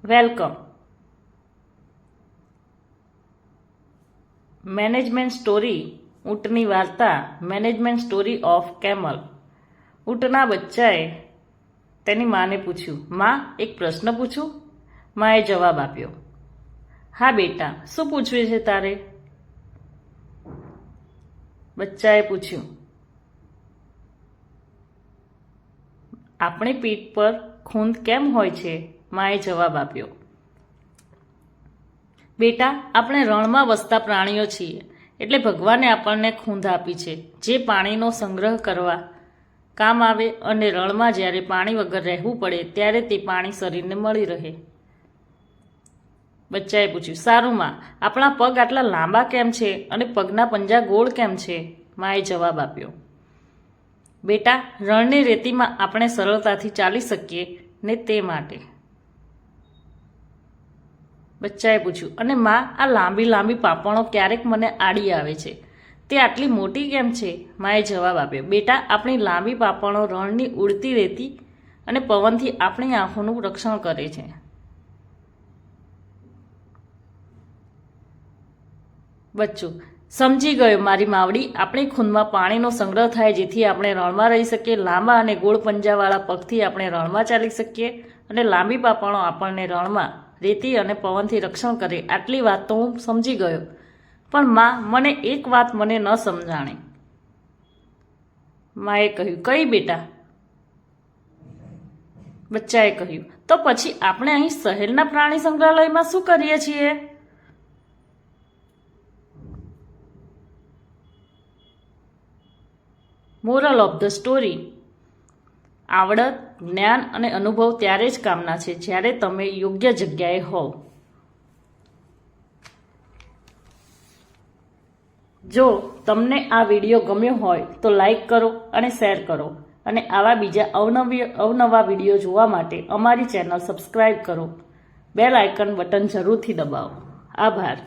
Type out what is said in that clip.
Welcome. Management story ઊંટની વાર્તા. Management story of camel. ઊંટના બચ્ચાએ તેની માને પૂછ્યું, માં, એક પ્રશ્ન પૂછું? માએ જવાબ આપ્યો, હા બેટા, શું પૂછવું છે તારે? બચ્ચાએ પૂછ્યું, આપણી પીઠ પર ખૂંદ કેમ હોય છે? માએ જવાબ આપ્યો, બેટા, આપણે રણમાં વસતા પ્રાણીઓ છીએ, એટલે ભગવાને આપણને ખૂંદ આપી છે, જે પાણીનો સંગ્રહ કરવા કામ આવે અને રણમાં જ્યારે પાણી વગર રહેવું પડે ત્યારે તે પાણી શરીરને મળી રહે. બચ્ચાએ પૂછ્યું, સારું માં, આપણા પગ આટલા લાંબા કેમ છે અને પગના પંજા ગોળ કેમ છે? માએ જવાબ આપ્યો, બેટા, રણની રેતીમાં આપણે સરળતાથી ચાલી શકીએ ને તે માટે. બચ્ચાએ પૂછ્યું, અને માં, આ લાંબી લાંબી પાંપણો ક્યારેક મને આડી આવે છે, તે આટલી મોટી કેમ છે? માએ જવાબ આપ્યો, બેટા, આપણી લાંબી પાંપણો રણની ઉડતી રેતી અને પવનથી આપણી આંખોનું રક્ષણ કરે છે. બચ્ચું, સમજી ગયો મારી માવડી, આપણી ખૂંદમાં પાણીનો સંગ્રહ થાય જેથી આપણે રણમાં રહી શકીએ, લાંબા અને ગોળ પંજાવાળા પગથી આપણે રણમાં ચાલી શકીએ અને લાંબી પાંપણો આપણને રણમાં રેતી અને પવનથી રક્ષણ કરે. આટલી વાત તો હું સમજી ગયો, પણ માં, મને એક વાત મને ન સમજાણી. માએ કહ્યું, કઈ બેટા? બચ્ચાએ કહ્યું, તો પછી આપણે અહીં શહેરના પ્રાણી સંગ્રહાલયમાં શું કરીએ છીએ? મોરલ ઓફ ધ સ્ટોરી: આવડત, જ્ઞાન અને અનુભવ ત્યારે જ કામના છે જ્યારે તમે યોગ્ય જગ્યાએ હોવ. જો તમને આ વિડીયો ગમ્યો હોય તો લાઈક કરો અને શેર કરો, અને આવા બીજા અવનવા વિડીયો જોવા માટે અમારી ચેનલ સબસ્ક્રાઈબ કરો. બેલ આઇકન બટન જરૂરથી દબાવો. આભાર.